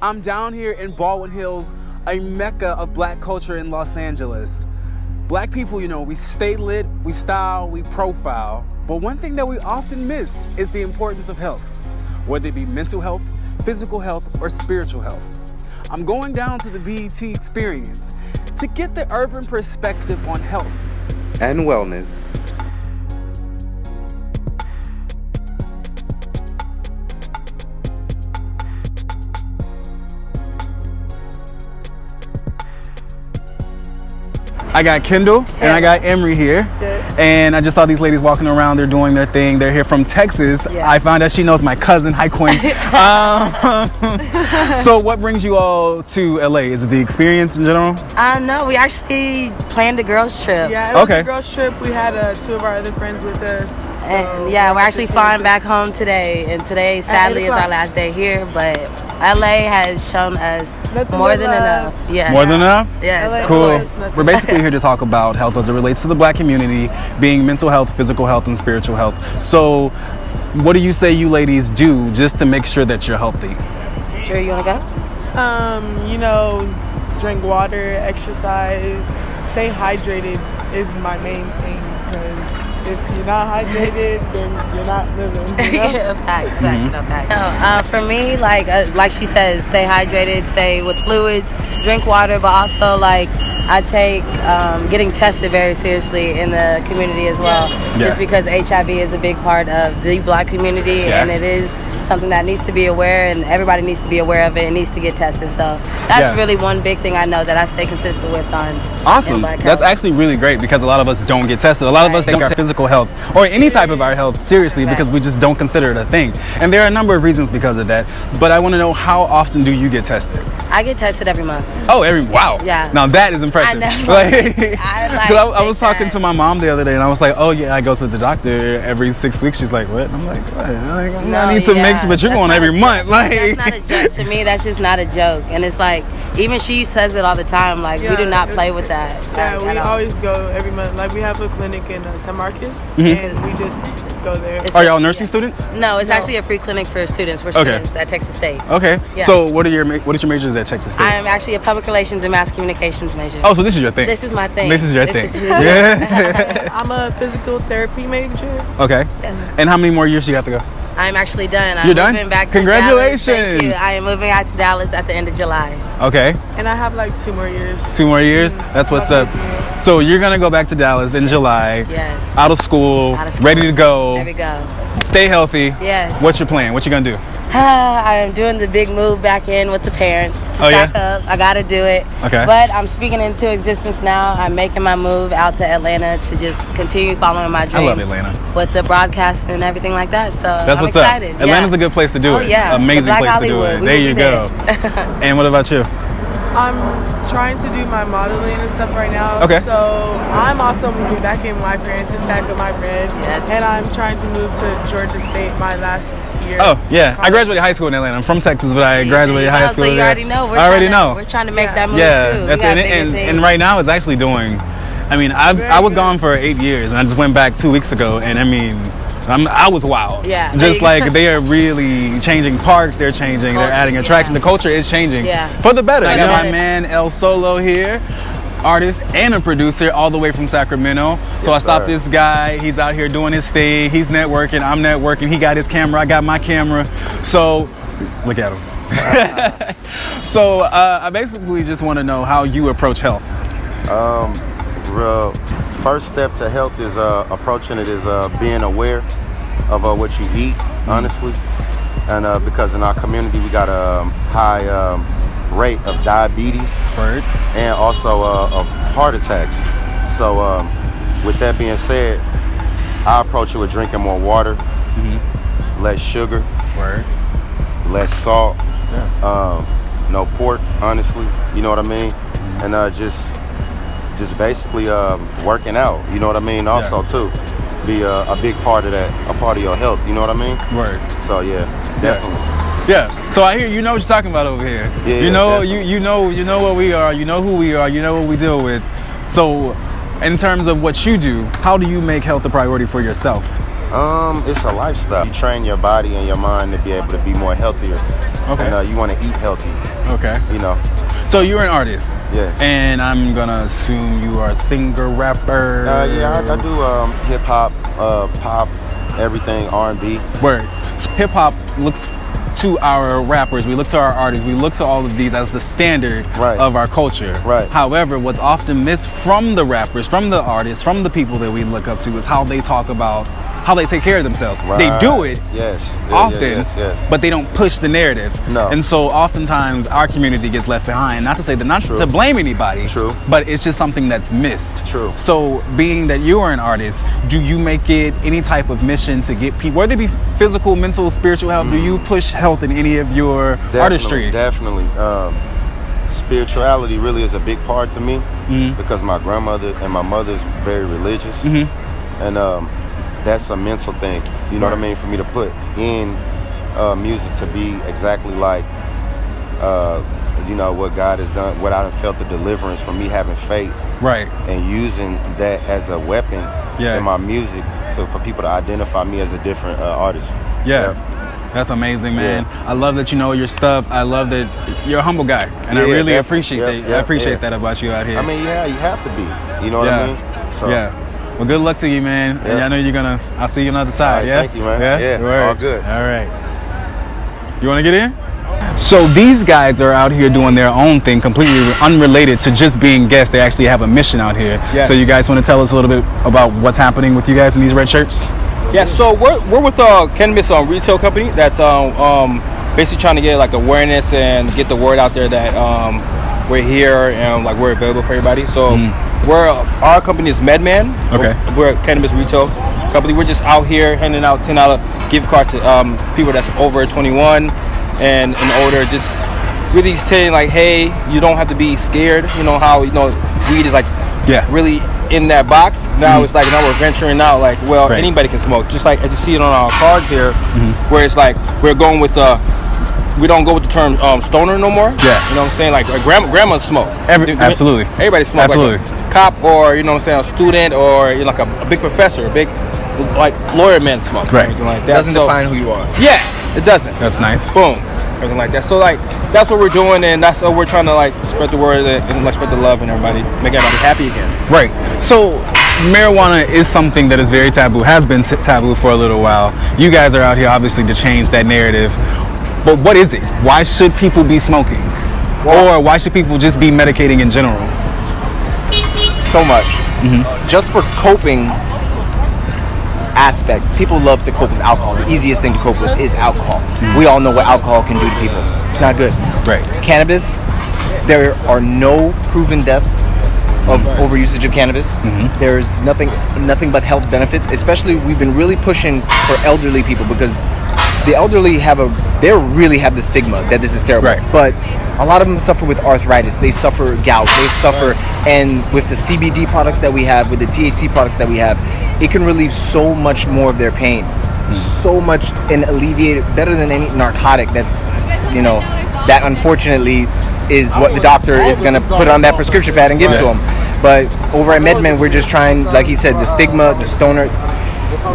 I'm down here in Baldwin Hills, a mecca of black culture in Los Angeles. Black people, we stay lit, we style, we profile. But one thing that we often miss is the importance of health, whether it be mental health, physical health, or spiritual health. I'm going down to the BET Experience to get the urban perspective on health and wellness. I got Kendall and I got Emery here. Yes. And I just saw these ladies walking around. They're doing their thing. They're here from Texas. Yeah. I found out she knows my cousin. Hi, Quinn. So what brings you all to LA? Is it the experience in general? No, we actually planned a girls trip. Yeah, it was Okay. a girls trip. We had two of our other friends with us. And yeah, we're actually flying back home today. And today, sadly, is our last day here. But LA has shown us Nothing more but than love. enough. Yeah. More than enough? Yes. LA of Cool. course. Nothing. We're basically here to talk about health as it relates to the black community, being mental health, physical health, and spiritual health. So what do you say you ladies do just to make sure that you're healthy? Sure, you want to go? Drink water, exercise, stay hydrated is my main thing, because if you're not hydrated, then you're not living. You know? Facts, no facts. For me, like she says, stay hydrated, stay with fluids, drink water, but also I take getting tested very seriously in the community as well. Yeah. Just because HIV is a big part of the black community, Yeah. and it is something that needs to be aware, and everybody needs to be aware of it and needs to get tested. So that's really one big thing I know that I stay consistent with on. Awesome. in Black That's health. actually really great, because a lot of us don't get tested. A lot of us don't take our physical health or any type of our health seriously because we just don't consider it a thing. And there are a number of reasons because of that. But I want to know, how often do you get tested? I get tested every month. Oh, wow. Yeah. Now that is impressive. I know. I was talking to my mom the other day, and I was like, oh yeah, I go to the doctor every 6 weeks. She's like, what? I'm like, what? I need to make sure, but you're going every month. That's not a joke. To me, that's just not a joke. And it's like, even she says it all the time. We do not play with that. Yeah, we at all. always go every month. We have a clinic in San Marcos, and we just go there. It's Are y'all nursing students? No, it's actually a free clinic for students. We're students at Texas State. Okay. Yeah. So what is your majors at Texas State? I'm actually a public relations and mass communications major. Oh, so this is your thing. This is my thing. This is your thing. Yeah. I'm a physical therapy major. Okay. And how many more years do you have to go? I'm actually done. I'm You're done? moving back to Congratulations. Dallas. Thank you. I am moving out to Dallas at the end of July. Okay. And I have 2 more years. 2 more years? That's what's up. So you're going to go back to Dallas in July. Yes. Out of school. Ready to go. There we go. Stay healthy. Yes. What's your plan? What you going to do? I am doing the big move back in with the parents to stack up. I gotta do it. Okay. But I'm speaking into existence now. I'm making my move out to Atlanta to just continue following my dream. I love Atlanta. With the broadcasting and everything like that. So That's I'm what's excited. up. Atlanta's a good place to do it. Yeah. Amazing Black place to do Hollywood. it. We There will you be go. And what about you? I'm trying to do my modeling and stuff right now. Okay. So I'm also moving back in with my parents to stack up my bread. Yes. And I'm trying to move to Georgia State my last year. Oh, yeah. I graduated high school in Atlanta. I'm from Texas, but I graduated high school So you there. already know. I already know. We're trying to make that move Yeah, too. that's it. And right now it's actually doing. I was gone for 8 years, and I just went back 2 weeks ago, and I was wild. Yeah. Just they are really changing parks. They're changing. They're adding attractions. The culture is changing for the better. I got my man El Solo here, artist and a producer, all the way from Sacramento. So I stopped this guy. He's out here doing his thing. He's networking. I'm networking. He got his camera. I got my camera. So look at him. So I basically just want to know how you approach health. First step to health is approaching it is being aware of what you eat, honestly. And because in our community we got a high rate of diabetes and also of heart attacks. So with that being said, I approach it with drinking more water, less sugar, less salt, no pork, honestly, you know what I mean? And just basically working out, you know what I mean? Also too, be a big part of that, a part of your health, you know what I mean? So yeah, definitely. Yeah. So I hear you know what you're talking about over here. Yeah, you know, definitely. you know what we are. You know who we are. You know what we deal with. So, in terms of what you do, how do you make health a priority for yourself? It's a lifestyle. You train your body and your mind to be able to be more healthier. Okay. And you want to eat healthy. Okay. You know. So you're an artist. Yes. And I'm gonna assume you are a singer, rapper. Yeah, I do hip hop, pop, everything, R&B. Word. So hip hop looks to our rappers, we look to our artists, we look to all of these as the standard of our culture. Right. However, what's often missed from the rappers, from the artists, from the people that we look up to is how they talk about how they take care of themselves. Right. They do it often, yes. but they don't push the narrative. No. And so oftentimes our community gets left behind. Not to say that, not to blame anybody, but it's just something that's missed. True. So being that you are an artist, do you make it any type of mission to get people, whether it be physical, mental, spiritual health, do you push health in any of your artistry? Definitely. Spirituality really is a big part to me because my grandmother and my mother's very religious. And that's a mental thing, you know what I mean, for me to put in music to be exactly like, you know, what God has done, what I have felt the deliverance from me having faith. Right. And using that as a weapon in my music for people to identify me as a different artist. Yeah. That's amazing, man. I love that you know your stuff. I love that you're a humble guy. And I really appreciate that. I appreciate that about you out here. I mean, you have to be. You know what I mean? So. Well, good luck to you, man. And I know you're gonna, I'll see you on the other side, Thank you, man. Yeah, all good. All right. You wanna get in? So these guys are out here doing their own thing, completely unrelated to just being guests. They actually have a mission out here. Yes. So you guys wanna tell us a little bit about what's happening with you guys in these red shirts? Yeah, so we're with a cannabis retail company that's basically trying to get like awareness and get the word out there that we're here and like we're available for everybody. So our company is MedMan. Okay. We're a cannabis retail company. We're just out here handing out $10 gift cards to people that's over 21 and older. Just really saying like, hey, you don't have to be scared. You know how weed is like really in that box. Now it's like now we're venturing out. Like anybody can smoke. Just like as you see it on our cards here, where it's like we're going with we don't go with the term stoner no more. Yeah. You know what I'm saying? Like grandma smoke. Absolutely. Everybody smokes. Absolutely. Like a cop or, you know what I'm saying, a student or like a big professor, a big like lawyer man smoke. Right. Anything like that. It doesn't define who you are. Yeah, it doesn't. That's nice. Boom. Everything like that. So like that's what we're doing and that's what we're trying to like spread the word and like spread the love and everybody, make everybody happy again. Right. So marijuana is something that is very taboo, has been taboo for a little while. You guys are out here obviously to change that narrative. But what is it? Why should people be smoking? Or why should people just be medicating in general? So much. Just for coping aspect, people love to cope with alcohol. The easiest thing to cope with is alcohol. We all know what alcohol can do to people. It's not good. Right. Cannabis, there are no proven deaths of overusage of cannabis. There's nothing but health benefits. Especially, we've been really pushing for elderly people because the elderly they really have the stigma that this is terrible. Right. But a lot of them suffer with arthritis. They suffer gout. They suffer, and with the CBD products that we have, with the THC products that we have, it can relieve so much more of their pain, so much, and alleviate it better than any narcotic that unfortunately is what the doctor is going to put on that prescription pad and give it to them. But over at MedMen, we're just trying, like he said, the stigma, the stoner,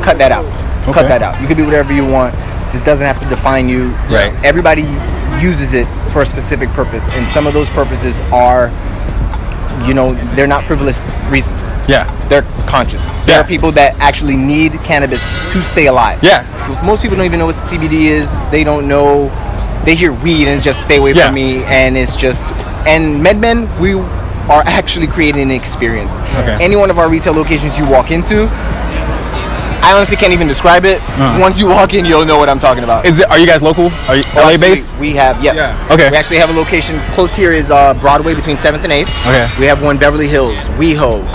cut that out. Cut that out. You can be whatever you want. This doesn't have to define you. Right. Everybody uses it for a specific purpose, and some of those purposes are, they're not frivolous reasons. Yeah. They're conscious. There are people that actually need cannabis to stay alive. Yeah. Most people don't even know what CBD is. They don't know. They hear weed and it's just stay away from me, and it's just. And MedMen, we are actually creating an experience. Okay. Any one of our retail locations you walk into, I honestly can't even describe it. Once you walk in, you'll know what I'm talking about. Are you guys local? Are you LA based? We have, yes. Yeah. Okay. We actually have a location close here is Broadway between 7th and 8th. Okay. We have one Beverly Hills, WeHo,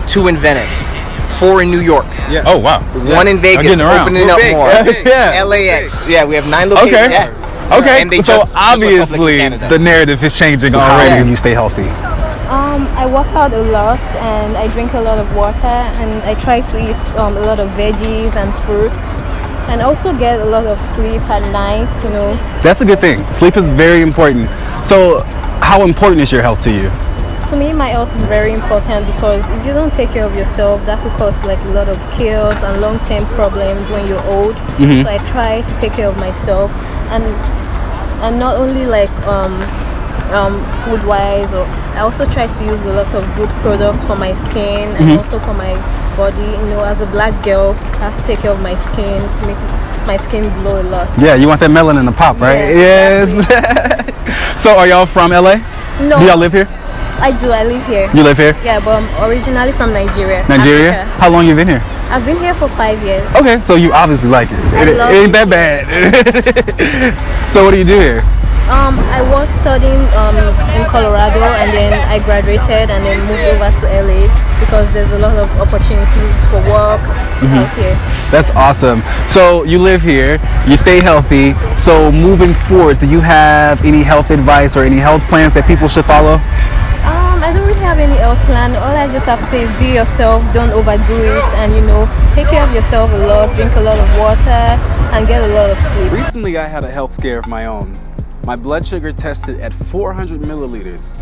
2 in Venice, 4 in New York. Yeah. Oh, wow. 1 in Vegas, opening up more. Yeah. LAX. Yeah, we have 9 locations. Okay. Yeah. Okay. And they so just obviously the narrative is changing already. How do you stay healthy? I work out a lot and I drink a lot of water and I try to eat a lot of veggies and fruits and also get a lot of sleep at night, That's a good thing. Sleep is very important. So how important is your health to you? to me, my health is very important because if you don't take care of yourself, that could cause like a lot of chaos and long-term problems when you're old. So I try to take care of myself, and not only like food-wise, or I also try to use a lot of good products for my skin and also for my body. You know, as a black girl, I have to take care of my skin to make my skin glow a lot. Yeah, you want that melanin to pop, right? Yes. So are y'all from LA? No. Do y'all live here? I do. I live here. You live here? Yeah, but I'm originally from Nigeria. Nigeria? Africa. How long you been here? I've been here for 5 years. Okay, so you obviously like it. It love ain't that it. bad. So what do you do here? I was studying in Colorado, and then I graduated and then moved over to LA because there's a lot of opportunities for work out here. That's awesome. So you live here, you stay healthy. So moving forward, do you have any health advice or any health plans that people should follow? I don't really have any health plan. All I just have to say is be yourself, don't overdo it, and you know, take care of yourself a lot, drink a lot of water, and get a lot of sleep. Recently, I had a health scare of my own. My blood sugar tested at 400 milliliters.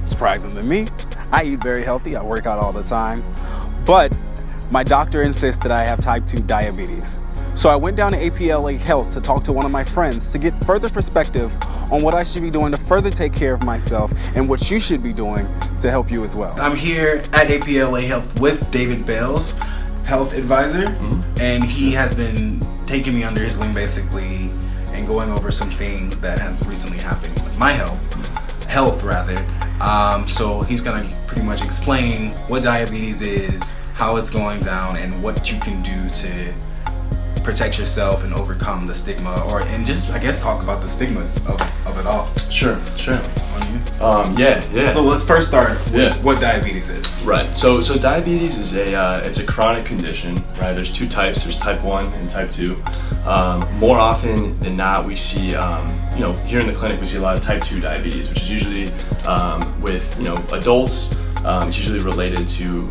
Surprising to me, I eat very healthy, I work out all the time, but my doctor insists that I have type 2 diabetes. So I went down to APLA Health to talk to one of my friends to get further perspective on what I should be doing to further take care of myself and what you should be doing to help you as well. I'm here at APLA Health with David Bales, health advisor, and he has been taking me under his wing basically and going over some things that has recently happened with my health rather. So he's gonna pretty much explain what diabetes is, how it's going down, and what you can do to protect yourself and overcome the stigma, and just I guess talk about the stigmas of it all. Sure. On you? Yeah. So let's first start with what diabetes is. Right. So diabetes is it's a chronic condition, right? There's two types. There's type 1 and type 2. More often than not, we see here in the clinic we see a lot of type 2 diabetes, which is usually with adults. It's usually related to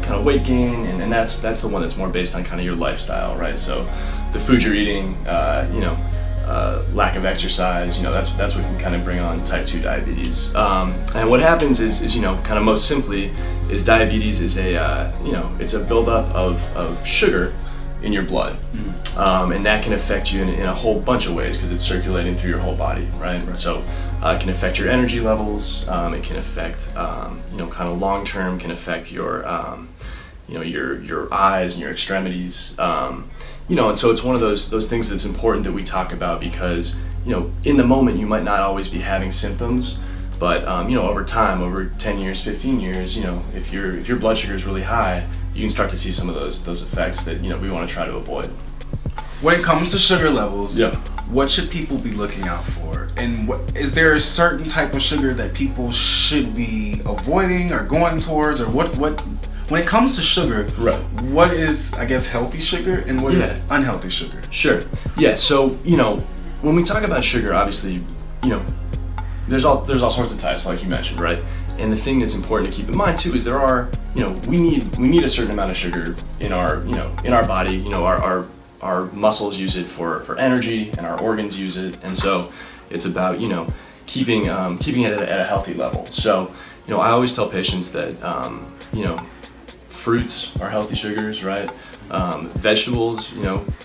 kind of weight gain, and that's the one that's more based on kind of your lifestyle, right? So the food you're eating, lack of exercise, that's what can kind of bring on type 2 diabetes. And what happens is kind of most simply is diabetes is it's a buildup of sugar in your blood, and that can affect you in a whole bunch of ways because it's circulating through your whole body, right? So it can affect your energy levels. It can affect kind of long term can affect your your eyes and your extremities. And so it's one of those things that's important that we talk about because in the moment you might not always be having symptoms, but over time, over 10 years, 15 years, if your blood sugar is really high, you can start to see some of those effects that we want to try to avoid. When it comes to sugar levels, yeah, what should people be looking out for? And is there a certain type of sugar that people should be avoiding or going towards, or what when it comes to sugar, right, what is, I guess, healthy sugar and what is unhealthy sugar? Sure. Yeah. So when we talk about sugar, obviously, there's all sorts of types, like you mentioned, right? And the thing that's important to keep in mind too is there are, we need a certain amount of sugar in our body. Our muscles use it for energy, and our organs use it, and so it's about keeping it at a healthy level. So I always tell patients that fruits are healthy sugars, right? Vegetables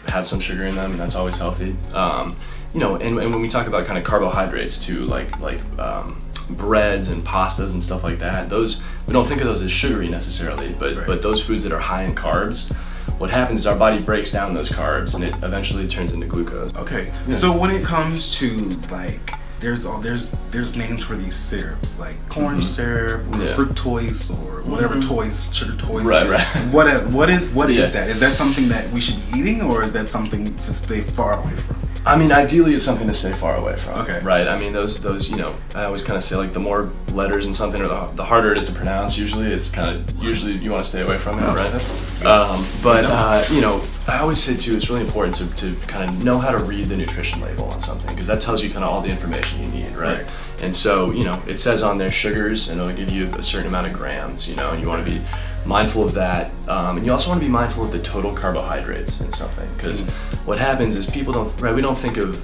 have some sugar in them, and that's always healthy. And when we talk about kind of carbohydrates too, like breads and pastas and stuff like that, those we don't think of those as sugary necessarily, but those foods that are high in carbs, what happens is our body breaks down those carbs and it eventually turns into glucose. Okay. Yeah. So when it comes to like there's names for these syrups like corn syrup or fructose or whatever sugar toys. Right. What is that? Is that something that we should be eating, or is that something to stay far away from? I mean, ideally it's something to stay far away from. Okay. Right. I mean, those I always kind of say like the more letters in something, or the harder it is to pronounce. Usually you want to stay away from it, right? I always say too, it's really important to kind of know how to read the nutrition label on something, because that tells you kind of all the information you need, right? And so it says on there sugars, and it'll give you a certain amount of grams, and you want to be mindful of that, and you also want to be mindful of the total carbohydrates in something, because what happens is we don't think of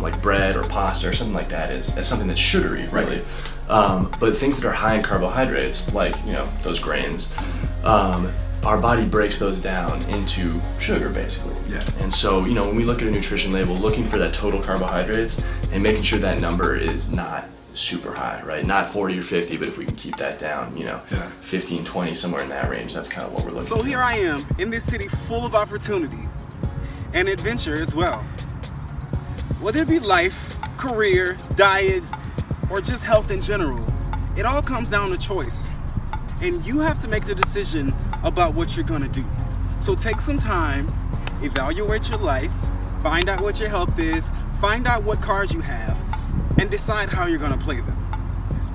like bread or pasta or something like that as something that's sugary, really. But things that are high in carbohydrates, like, you know, those grains, our body breaks those down into sugar, basically. Yeah. And so, you know, when we look at a nutrition label, looking for that total carbohydrates and making sure that number is not super high, right? Not 40 or 50, but if we can keep that down, you know, 15, 20, somewhere in that range, that's kind of what we're looking for. So here I am in this city full of opportunities and adventure as well. Whether it be life, career, diet, or just health in general, it all comes down to choice. And you have to make the decision about what you're gonna do. So take some time, evaluate your life, find out what your health is, find out what cards you have, and decide how you're gonna play them.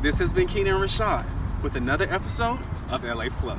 This has been Keenan Rashad with another episode of LA Flow.